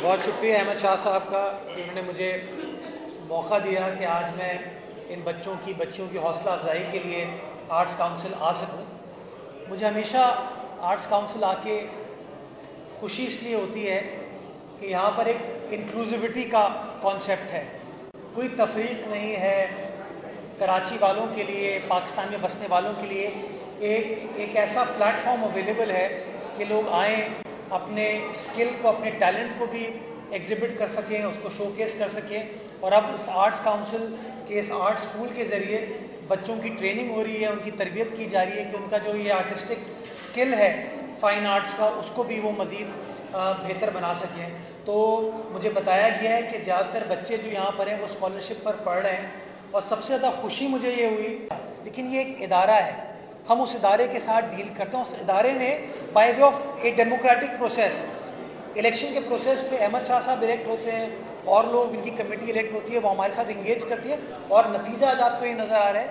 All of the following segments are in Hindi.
बहुत शुक्रिया अहमद शाह साहब का कि उन्होंने मुझे मौका दिया कि आज मैं इन बच्चियों की हौसला अफजाई के लिए आर्ट्स काउंसिल आ सकूं। मुझे हमेशा आर्ट्स काउंसिल आके खुशी इसलिए होती है कि यहाँ पर एक इंक्लूसिविटी का कॉन्सेप्ट है, कोई तफरीक नहीं है। कराची वालों के लिए, पाकिस्तान में बसने वालों के लिए एक ऐसा प्लेटफॉर्म अवेलेबल है कि लोग आएँ, अपने स्किल को, अपने टैलेंट को भी एग्जिबिट कर सकें, उसको शोकेस कर सकें। और अब इस आर्ट्स काउंसिल के, इस आर्ट स्कूल के ज़रिए बच्चों की ट्रेनिंग हो रही है, उनकी तरबियत की जा रही है कि उनका जो ये आर्टिस्टिक स्किल है फ़ाइन आर्ट्स का, उसको भी वो मज़ीद बेहतर बना सकें। तो मुझे बताया गया है कि ज़्यादातर बच्चे जो यहाँ पर हैं वो स्कॉलरशिप पर पढ़ रहे हैं, और सबसे ज़्यादा खुशी मुझे ये हुई, लेकिन ये एक इदारा है, हम उस इदारे के साथ डील करते हैं। उस इदारे ने by way of a democratic process, election के प्रोसेस पे अहमद शाह साहब इलेक्ट होते हैं और लोग, इनकी कमेटी इलेक्ट होती है, वो हमारे साथ इंगेज करती है, और नतीजा आज आपको ये नज़र आ रहा है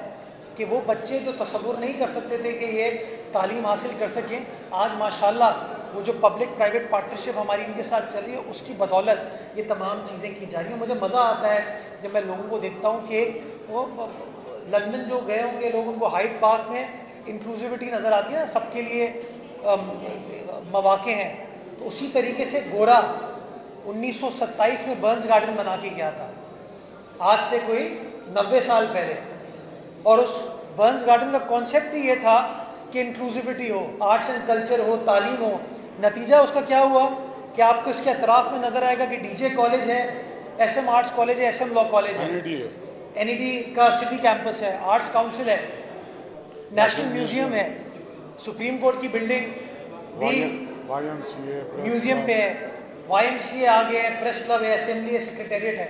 कि वो बच्चे जो तसव्वुर नहीं कर सकते थे कि ये तालीम हासिल कर सकें, आज माशाल्लाह वो जो पब्लिक प्राइवेट पार्टनरशिप हमारी इनके साथ चल रही है, उसकी बदौलत ये तमाम चीज़ें की जा रही हैं। मुझे मज़ा आता है जब मैं लोगों को देखता हूँ कि वो लंदन जो गए होंगे लोग, उनको हाइड पार्क में इंक्लूसिविटी नज़र आती है ना, सबके लिए मौके हैं। तो उसी तरीके से गोरा 1927 में बर्न्स गार्डन बना के गया था, आज से कोई 90 साल पहले, और उस बर्न्स गार्डन का कॉन्सेप्ट ही ये था कि इंक्लूसिविटी हो, आर्ट्स एंड कल्चर हो, तालीम हो। नतीजा उसका क्या हुआ कि आपको इसके अतराफ में नज़र आएगा कि डीजे कॉलेज है, SM आर्ट्स कॉलेज है, SM लॉ कॉलेज है, NED का सिटी कैंपस है, आर्ट्स काउंसिल है, नेशनल म्यूजियम है, सुप्रीम कोर्ट की बिल्डिंग भी म्यूजियम पे है, YMCA आ गए हैं, प्रेस क्लब है, असेंबली है, सेक्रेटेरिएट है।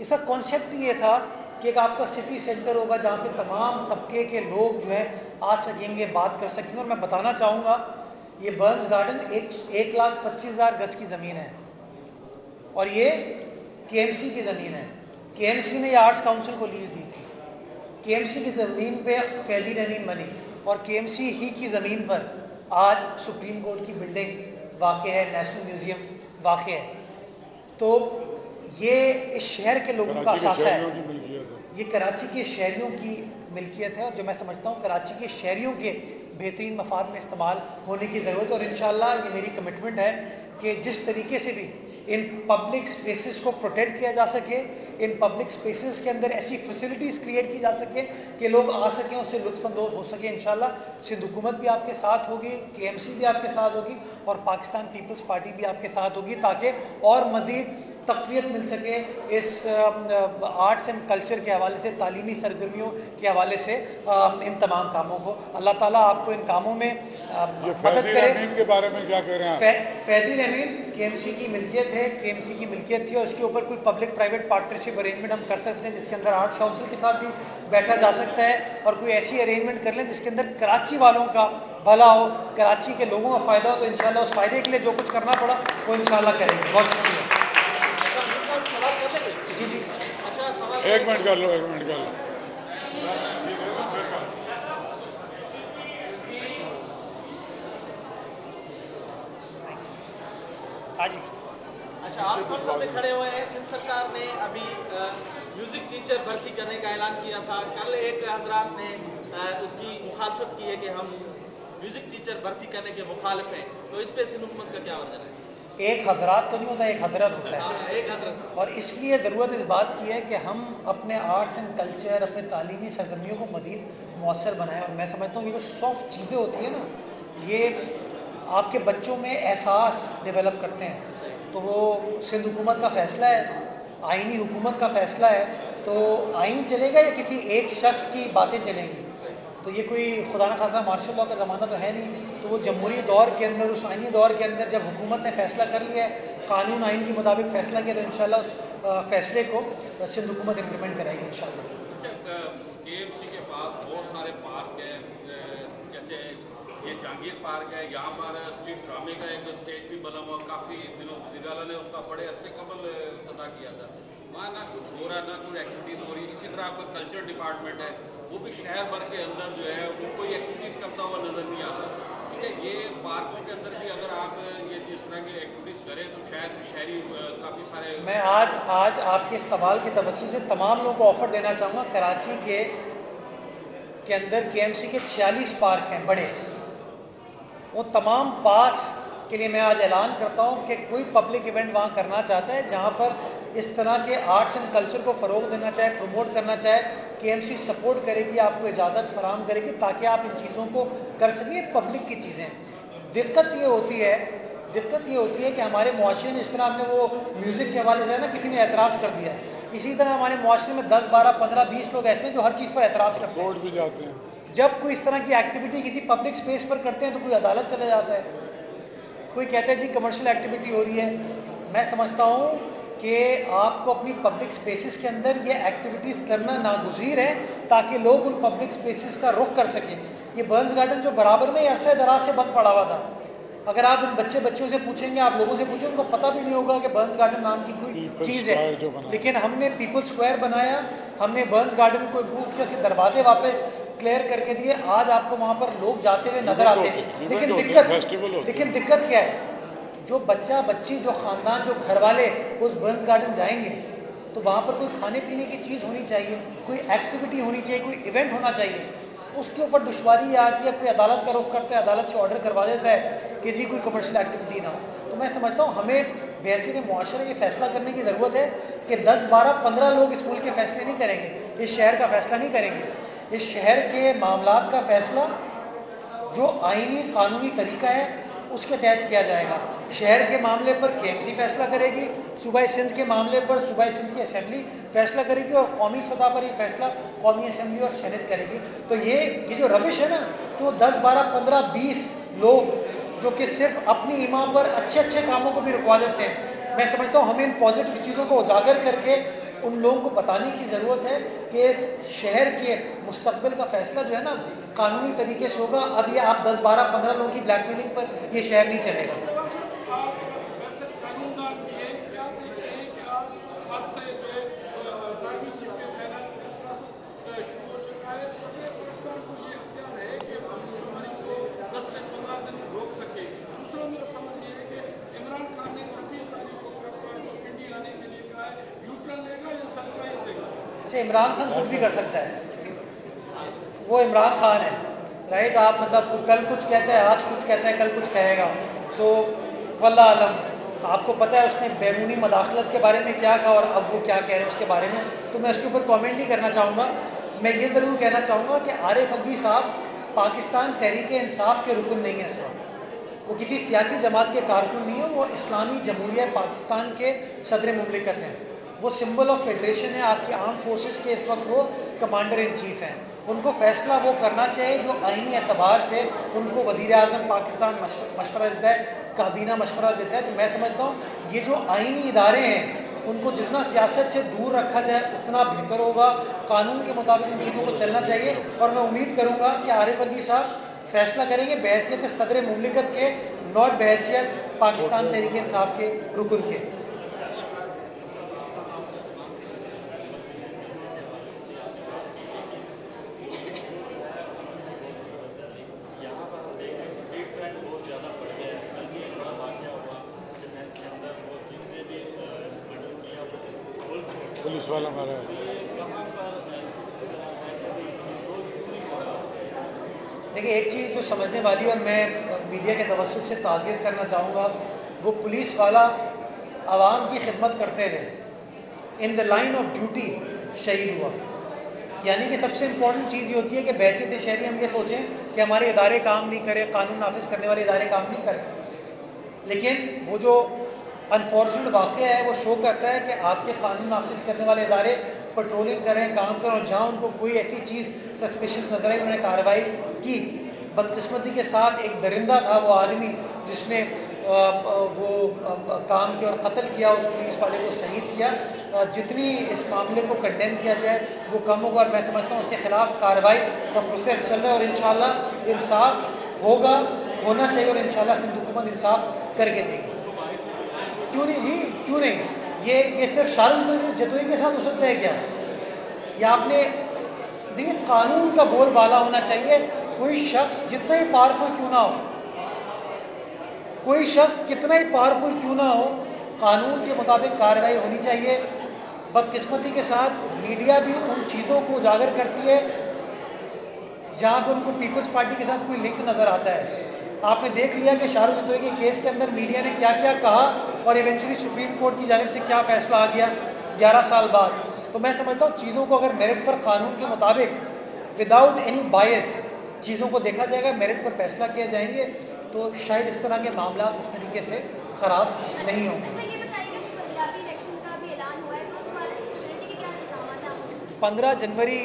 इसका कॉन्सेप्ट ये था कि एक आपका सिटी सेंटर होगा जहाँ पे तमाम तबके के लोग जो है आ सकेंगे, बात कर सकेंगे। और मैं बताना चाहूँगा, ये बर्न्स गार्डन 1,25,000 गज की ज़मीन है, और ये KMC की ज़मीन है। KMC ने ये आर्ट्स काउंसिल को लीज दी थी। KMC की ज़मीन पे फैज़ी रनीन बनी, और KMC ही की ज़मीन पर आज सुप्रीम कोर्ट की बिल्डिंग वाक़ है, नेशनल म्यूज़ियम वाक़ है। तो ये इस शहर के लोगों का असासा है, ये कराची के शहरियों की मिल्कियत है, और जो मैं समझता हूँ कराची के शहरियों के बेहतरीन मफाद में इस्तेमाल होने की ज़रूरत है। और इंशाअल्लाह ये मेरी कमिटमेंट है कि जिस तरीके से भी इन पब्लिक स्पेसेस को प्रोटेक्ट किया जा सके, इन पब्लिक स्पेसेस के अंदर ऐसी फैसिलिटीज़ क्रिएट की जा सके कि लोग आ सकें, उससे लुत्फ़अंदोज़ हो सके। इंशाअल्लाह सिंध हुकूमत भी आपके साथ होगी, KMC भी आपके साथ होगी, और पाकिस्तान पीपल्स पार्टी भी आपके साथ होगी, ताकि और मज़ीद तक़वियत मिल सके इस आर्ट्स एंड कल्चर के हवाले से, तालीमी सरगर्मियों के हवाले से, इन तमाम कामों को। अल्लाह ताला आपको इन कामों में मदद करे। के बारे में क्या कह रहे हैं? फैज़ी रमीन KMC की मिल्कियत है, KMC की मिल्कियत थी, और इसके ऊपर कोई पब्लिक प्राइवेट पार्टनरशिप अरेंजमेंट हम कर सकते हैं, जिसके अंदर आर्ट्स काउंसिल के साथ भी बैठा जा सकता है, और कोई ऐसी अरेंजमेंट कर लें जिसके अंदर कराची वालों का भला हो, कराची के लोगों का फ़ायदा हो। तो इंशाल्लाह उस फ़ायदे के लिए जो कुछ करना पड़ा वो इंशाल्लाह करेंगे। बहुत शुक्रिया। जी जी, एक मिनट कर लो, एक मिनट कर लो। हाँ जी। अच्छा, आसमान सामने खड़े हुए हैं। सिंध सरकार ने अभी म्यूजिक टीचर भर्ती करने का ऐलान किया था। कल एक हजरात ने उसकी मुखालफत की है कि हम म्यूजिक टीचर भर्ती करने के मुखालिफ हैं, तो इस पे सिंध हुकूमत का क्या वर्जन है? एक हजरात तो नहीं होता, एक हजरत होता है। एक हजरत। और इसलिए ज़रूरत इस बात की है कि हम अपने आर्ट्स एंड कल्चर, अपने तालीमी सरगर्मियों को मज़ीद मौसर बनाएं। और मैं समझता हूँ ये जो सॉफ्ट चीज़ें होती हैं ना, ये आपके बच्चों में एहसास डेवलप करते हैं। तो वो सिंध हुकूमत का फ़ैसला है, आइनी हुकूमत का फ़ैसला है, तो आइन चलेगा या किसी एक शख्स की बातें चलेंगी? तो ये कोई खुदा न खासा मार्शल लॉ का ज़माना तो है नहीं। तो वो जमहूरी दौर के अंदर, उस आइनी दौर के अंदर जब हुकूमत ने फ़ैसला कर लिया है, कानून आइन के मुताबिक फ़ैसला किया, तो इंशाल्लाह उस फ़ैसले को सिंध हुकूमत इम्प्लीमेंट कराएगी इंशाल्लाह। अच्छा, KMC के पास बहुत सारे पार्क हैं, जैसे ये जहांगीर पार्क है, यहाँ पर स्ट्रीट ड्रामे का एक स्टेज भी बना हुआ, काफ़ी दिनों जिला ने उसका बड़े अरसे कबल सदा किया था। वहाँ ना कुछ हो रहा, ना कोई एक्टिविटीज़ हो रही। इसी तरह आपका कल्चर डिपार्टमेंट है, वो भी शहर भर के अंदर जो है वो कोई एक्टिविटीज़ करता हुआ नज़र नहीं आता। कि ये पार्कों के अंदर भी अगर आप ये इस तरह की एक्टिविटीज़ करें तो शायद शहरी काफ़ी सारे। मैं आज आपके सवाल की तवज्जो से तमाम लोगों को ऑफ़र देना चाहूँगा। कराची के अंदर KMC के 46 पार्क हैं बड़े। वो तमाम पार्क्स के लिए मैं आज ऐलान करता हूँ कि कोई पब्लिक इवेंट वहाँ करना चाहता है जहाँ पर इस तरह के आर्ट्स एंड कल्चर को फ़रोग देना चाहे, प्रमोट करना चाहे, KMC सपोर्ट करेगी, आपको इजाज़त फराहम करेगी ताकि आप इन चीज़ों को कर सकें। पब्लिक की चीज़ें, दिक्कत ये होती है कि हमारे मुआशरे में इस तरह हमने वो म्यूज़िक के हवाले से ना किसी ने एतराज़ कर दिया है। इसी तरह हमारे मुआशरे में 10, 12, 15, 20 लोग ऐसे हैं जो हर चीज़ पर एतराज़ करते हैं। कोर्ट भी जाते हैं। जब कोई इस तरह की एक्टिविटी किसी पब्लिक स्पेस पर करते हैं तो कोई अदालत चला जाता है, कोई कहता है जी कमर्शियल एक्टिविटी हो रही है। मैं समझता हूँ कि आपको अपनी पब्लिक स्पेसेस के अंदर ये एक्टिविटीज़ करना नागुज़ीर है ताकि लोग उन पब्लिक स्पेसेस का रुख कर सकें। ये बर्न्स गार्डन जो बराबर में अरसे दराज से बंद पड़ा हुआ था, अगर आप उन बच्चों से पूछेंगे, आप लोगों से पूछेंगे, उनको पता भी नहीं होगा कि बर्न्स गार्डन नाम की कोई चीज़ है। लेकिन हमने पीपल स्क्वायर बनाया, हमने बर्न्स गार्डन को इम्प्रूव किया, उसके दरवाजे वापस क्लियर करके दिए। आज आपको वहाँ पर लोग जाते हुए नजर आते हैं। लेकिन दिक्कत क्या है, जो बच्चा बच्ची, जो ख़ानदान, जो घर वाले उस बर्न्स गार्डन जाएंगे तो वहाँ पर कोई खाने पीने की चीज़ होनी चाहिए, कोई एक्टिविटी होनी चाहिए, कोई इवेंट होना चाहिए। उसके ऊपर दुश्वारी ये आती है, कोई अदालत का रुख करता है, अदालत से ऑर्डर करवा देता है कि जी कोई कमर्शियल एक्टिविटी ना हो। तो मैं समझता हूँ हमें बहसीत मुआशरा ये फैसला करने की ज़रूरत है कि 10, 12, 15 लोग इस मुल्क के फ़ैसले नहीं करेंगे, इस शहर का फ़ैसला नहीं करेंगे। इस शहर के मामलात का फ़ैसला जो आईनी कानूनी तरीका है उसके तहत किया जाएगा। शहर के मामले पर KMC फैसला करेगी, सूबाई सिंध के मामले पर सूबाई सिंध की असेंबली फैसला करेगी और कौमी सतह पर ये फैसला कौमी असेंबली और सेनेट करेगी। तो ये जो रविश है ना, जो 10, 12, 15, 20 लोग जो कि सिर्फ अपनी ईमा पर अच्छे कामों को भी रुकवा देते हैं, मैं समझता हूँ हमें इन पॉजिटिव चीज़ों को उजागर करके उन लोगों को बताने की ज़रूरत है कि इस शहर के मुस्तकबिल का फ़ैसला जो है ना कानूनी तरीके से होगा। अब ये आप 10, 12, 15 लोगों की ब्लैकमेलिंग पर ये शहर नहीं चलेगा। अच्छा, इमरान खान कुछ भी कर सकता है, वो इमरान खान है, राइट। आप मतलब कल कुछ कहता है, आज कुछ कहता है, कल कुछ कहेगा, तो वल्लाह आलम। आपको पता है उसने बैरूनी मदाखलत के बारे में क्या कहा और अब वो क्या कह रहे हैं उसके बारे में, तो मैं उसके ऊपर कमेंट नहीं करना चाहूँगा। मैं ये ज़रूर कहना चाहूँगा कि आरिफ अलवी साहब पाकिस्तान तहरीक-ए-इंसाफ के रुकन नहीं है इस वक्त, वो किसी सियासी जमात के कारकुन नहीं है, वो इस्लामी जमहूरिया पाकिस्तान के सदर मुमलिकत हैं, वो सिंबल ऑफ फेडरेशन है। आपकी आर्म फोर्सेस के इस वक्त वो कमांडर इन चीफ हैं। उनको फ़ैसला वो करना चाहिए जो आईनी एतबार से उनको वज़ीर आज़म पाकिस्तान मशवरा देता है, काबीना मशवरा देता है। तो मैं समझता हूँ ये जो आईनी इदारे हैं उनको जितना सियासत से दूर रखा जाए उतना बेहतर होगा। कानून के मुताबिक इन चीज़ों को चलना चाहिए और मैं उम्मीद करूँगा कि आरिफ अलवी साहब फैसला करेंगे बहैसियत सदर मुमलिकत के, नॉट बहैसियत पाकिस्तान तहरीक इंसाफ के रुकन के। पुलिस वाला मारा है। देखिए, एक चीज़ जो समझने वाली और मैं मीडिया के तवज्जुह से ताज़ियत करना चाहूँगा, वो पुलिस वाला आवाम की खिदमत करते हुए in the line of duty शहीद हुआ। यानी कि सबसे इम्पोर्टेंट चीज़ ये होती है कि बहसीत शहरी हम ये सोचें कि हमारे इदारे काम नहीं करें, कानून नाफिज करने वाले इदारे काम नहीं करें, लेकिन वो जो अनफॉर्चुनेट वाक़या है वो शो करता है कि आपके कानून नाफिज करने वाले इदारे पेट्रोलिंग करें, काम करें, और जहाँ उनको कोई ऐसी चीज़ सस्पिशियस नजर आई उन्होंने कार्रवाई की। बदकिस्मती के साथ एक दरिंदा था वो आदमी जिसने वो काम किया और कत्ल किया, उस पुलिस वाले को शहीद किया। जितनी इस मामले को कंडेम किया जाए वो कम होगा और मैं समझता हूँ उसके खिलाफ कार्रवाई का प्रोसेस चल रहा है और इंशाल्लाह इंसाफ होगा, होना चाहिए और इंशाल्लाह सिंध हुकूमत इंसाफ करके देगी। क्यों नहीं जी, क्यों नहीं? ये सिर्फ शार्ल जतोई के साथ हो सकता है क्या? या आपने देखिए, कानून का बोलबाला होना चाहिए। कोई शख्स जितना ही पावरफुल क्यों ना हो, कोई शख्स कितना ही पावरफुल क्यों ना हो, कानून के मुताबिक कार्रवाई होनी चाहिए। बदकिस्मती के साथ मीडिया भी उन चीज़ों को उजागर करती है जहाँ पर उनको पीपल्स पार्टी के साथ कोई लिंक नज़र आता है। आपने देख लिया कि शाहरुख जतोई के केस के अंदर मीडिया ने क्या क्या कहा और इवेंचुअली सुप्रीम कोर्ट की जानिब से क्या फ़ैसला आ गया 11 साल बाद। तो मैं समझता हूँ चीज़ों को अगर मेरिट पर कानून के मुताबिक विदाउट एनी बायस चीज़ों को देखा जाएगा, मेरिट पर फैसला किया जाएंगे, तो शायद इस तरह के मामला उस तरीके से ख़राब नहीं होंगे। अच्छा, ये बताइएगा कि पंजाबी इलेक्शन का भी ऐलान हुआ है, तो उस वाले सिक्योरिटी के क्या इंतजाम हैं आपके? 15 जनवरी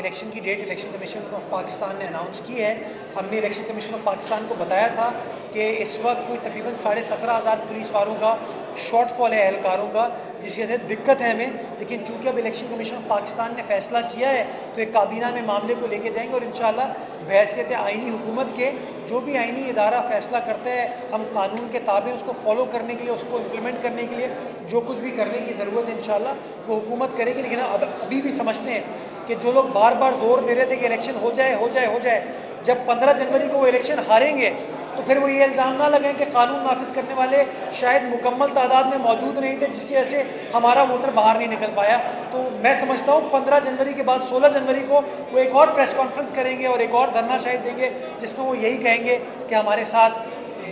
इलेक्शन की date Election Commission of Pakistan ने अनाउंस की है। हमने इलेक्शन कमीशन ऑफ पाकिस्तान को बताया था कि इस वक्त कोई तकरीबन 17,500 पुलिस वालों का शॉर्टफॉल है, एहलकारों का, जिसकी वजह से दिक्कत है हमें। लेकिन चूंकि अब इलेक्शन कमीशन ऑफ पाकिस्तान ने फैसला किया है तो एक काबीना में मामले को लेके जाएंगे और इंशाअल्लाह बहैसियत आइनी हुकूमत के जो भी आइनी इदारा फैसला करता है, हम कानून के ताबे उसको फॉलो करने के लिए, उसको इम्प्लीमेंट करने के लिए जो कुछ भी करने की ज़रूरत है इंशाअल्लाह वो हुकूमत करेगी। लेकिन अब अभी भी समझते हैं कि जो लोग बार बार जोर दे रहे थे कि इलेक्शन हो जाए हो जाए हो जाए, जब 15 जनवरी को वो इलेक्शन हारेंगे तो फिर वो ये इल्ज़ाम ना लगाएं कि कानून नाफिज करने वाले शायद मुकम्मल तादाद में मौजूद नहीं थे, जिसकी वजह से हमारा वोटर बाहर नहीं निकल पाया। तो मैं समझता हूँ 15 जनवरी के बाद 16 जनवरी को वो एक और प्रेस कॉन्फ्रेंस करेंगे और एक और धरना शायद देंगे जिसमें वो यही कहेंगे कि हमारे साथ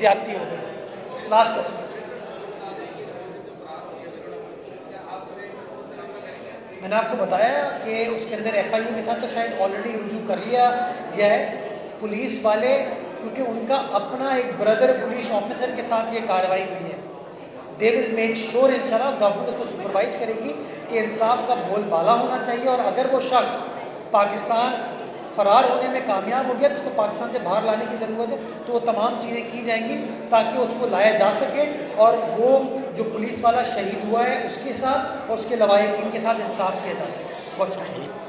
ज्यादती हो गई। लास्ट क्वेश्चन, मैंने आपको बताया कि उसके अंदर FIU के साथ तो शायद ऑलरेडी रुजू कर लिया गया है। पुलिस वाले, क्योंकि उनका अपना एक ब्रदर पुलिस ऑफिसर के साथ ये कार्रवाई हुई है, दे विल मेक श्योर इंशाल्लाह, गवर्नमेंट उसको सुपरवाइज करेगी कि इंसाफ का बोलबाला होना चाहिए और अगर वो शख्स पाकिस्तान फरार होने में कामयाब हो गया तो उसको पाकिस्तान से बाहर लाने की ज़रूरत है। तो वो तमाम चीज़ें की जाएंगी ताकि उसको लाया जा सके और वो जो पुलिस वाला शहीद हुआ है उसके साथ और उसके लवाहिकीन के साथ इंसाफ किया जा सके। बहुत शुक्रिया।